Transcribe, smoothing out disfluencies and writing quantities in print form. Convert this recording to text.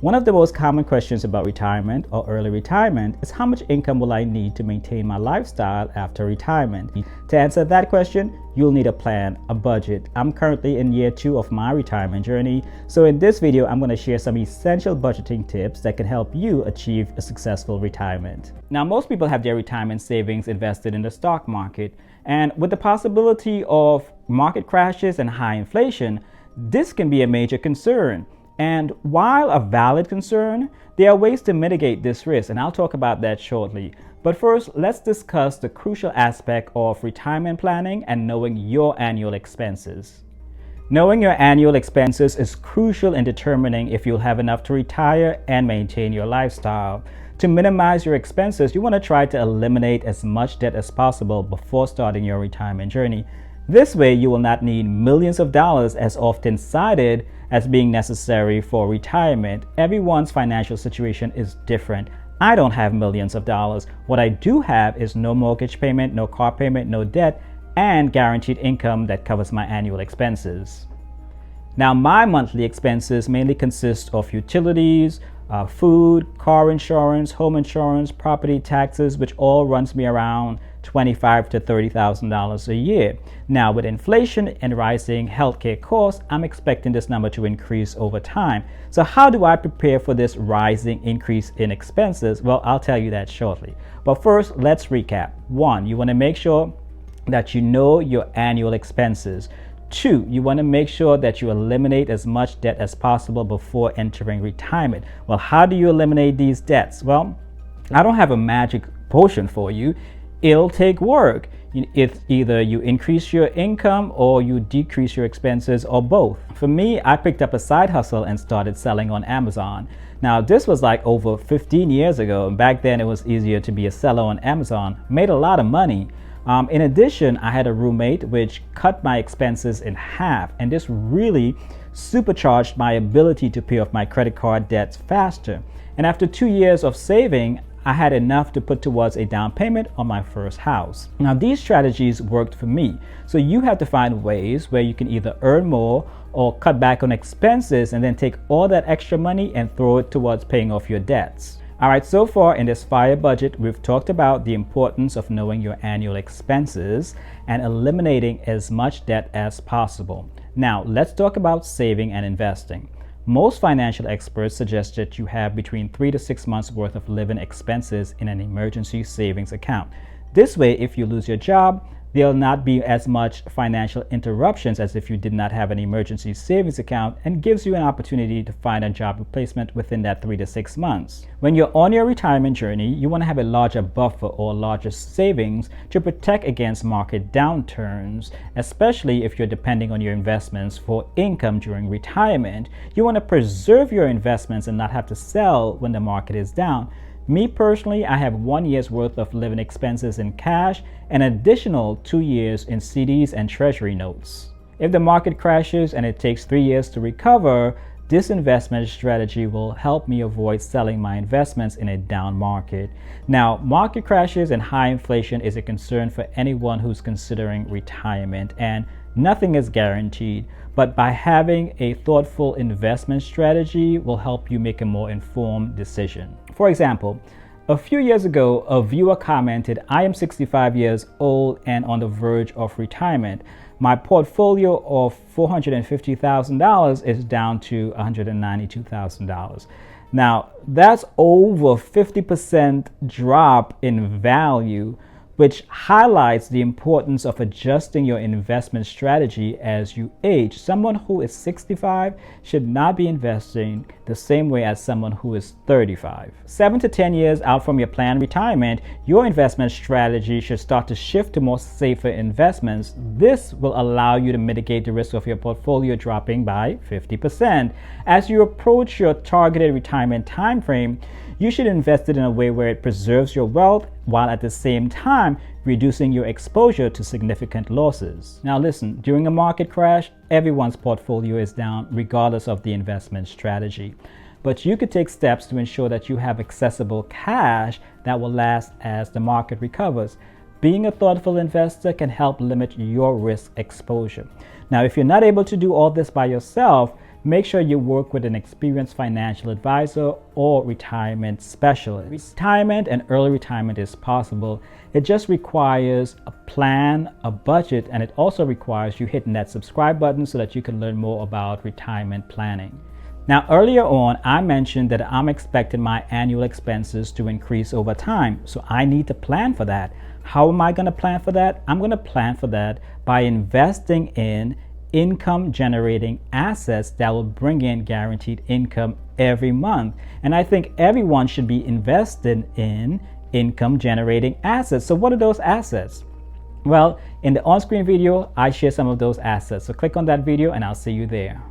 One of the most common questions about retirement or early retirement is how much income will I need to maintain my lifestyle after retirement? To answer that question, you'll need a plan, a budget. I'm currently in year 2 of my retirement journey, so in this video, I'm going to share some essential budgeting tips that can help you achieve a successful retirement. Now, most people have their retirement savings invested in the stock market, and with the possibility of market crashes and high inflation, this can be a major concern. And while a valid concern, there are ways to mitigate this risk, and I'll talk about that shortly. But first, let's discuss the crucial aspect of retirement planning and knowing your annual expenses. Knowing your annual expenses is crucial in determining if you'll have enough to retire and maintain your lifestyle. To minimize your expenses, you want to try to eliminate as much debt as possible before starting your retirement journey. This way, you will not need millions of dollars as often cited as being necessary for retirement. Everyone's financial situation is different. I don't have millions of dollars. What I do have is no mortgage payment, no car payment, no debt, and guaranteed income that covers my annual expenses. Now, my monthly expenses mainly consist of utilities, food, car insurance, home insurance, property taxes, which all runs me around $25,000 to $30,000 a year. Now, with inflation and rising healthcare costs, I'm expecting this number to increase over time. So how do I prepare for this rising increase in expenses? Well, I'll tell you that shortly. But first, let's recap. 1, you want to make sure that you know your annual expenses. 2, you want to make sure that you eliminate as much debt as possible before entering retirement. Well, how do you eliminate these debts? Well, I don't have a magic potion for you. It'll take work. It's either you increase your income or you decrease your expenses, or both. For me, I picked up a side hustle and started selling on Amazon. Now, this was like over 15 years ago. Back then, it was easier to be a seller on Amazon. Made a lot of money. In addition, I had a roommate which cut my expenses in half, and this really supercharged my ability to pay off my credit card debts faster. And after 2 years of saving, I had enough to put towards a down payment on my first house. Now, these strategies worked for me. So you have to find ways where you can either earn more or cut back on expenses and then take all that extra money and throw it towards paying off your debts. All right, so far in this FIRE budget, we've talked about the importance of knowing your annual expenses and eliminating as much debt as possible. Now, let's talk about saving and investing. Most financial experts suggest that you have between 3 to 6 months worth of living expenses in an emergency savings account. This way, if you lose your job, there'll not be as much financial interruptions as if you did not have an emergency savings account, and gives you an opportunity to find a job replacement within that 3 to 6 months. When you're on your retirement journey, you want to have a larger buffer or larger savings to protect against market downturns, especially if you're depending on your investments for income during retirement. You want to preserve your investments and not have to sell when the market is down. Me personally, I have 1 year's worth of living expenses in cash and an additional 2 years in CDs and treasury notes. If the market crashes and it takes 3 years to recover, this investment strategy will help me avoid selling my investments in a down market. Now, market crashes and high inflation is a concern for anyone who's considering retirement, and nothing is guaranteed, but by having a thoughtful investment strategy will help you make a more informed decision. For example, a few years ago, a viewer commented, "I am 65 years old and on the verge of retirement. My portfolio of $450,000 is down to $192,000. Now, that's over 50% drop in value, which highlights the importance of adjusting your investment strategy as you age. Someone who is 65 should not be investing the same way as someone who is 35. 7 to 10 years out from your planned retirement, your investment strategy should start to shift to more safer investments. This will allow you to mitigate the risk of your portfolio dropping by 50%. As you approach your targeted retirement time frame, you should invest it in a way where it preserves your wealth while at the same time reducing your exposure to significant losses. Now listen, during a market crash, everyone's portfolio is down regardless of the investment strategy. But you could take steps to ensure that you have accessible cash that will last as the market recovers. Being a thoughtful investor can help limit your risk exposure. Now, if you're not able to do all this by yourself, make sure you work with an experienced financial advisor or retirement specialist. Retirement and early retirement is possible. It just requires a plan, a budget, and it also requires you hitting that subscribe button so that you can learn more about retirement planning. Now, earlier on, I mentioned that I'm expecting my annual expenses to increase over time, so I need to plan for that. How am I going to plan for that? I'm going to plan for that by investing in income generating assets that will bring in guaranteed income every month. And I think everyone should be invested in income generating assets. So what are those assets? Well, in the on-screen video, I share some of those assets. So click on that video and I'll see you there.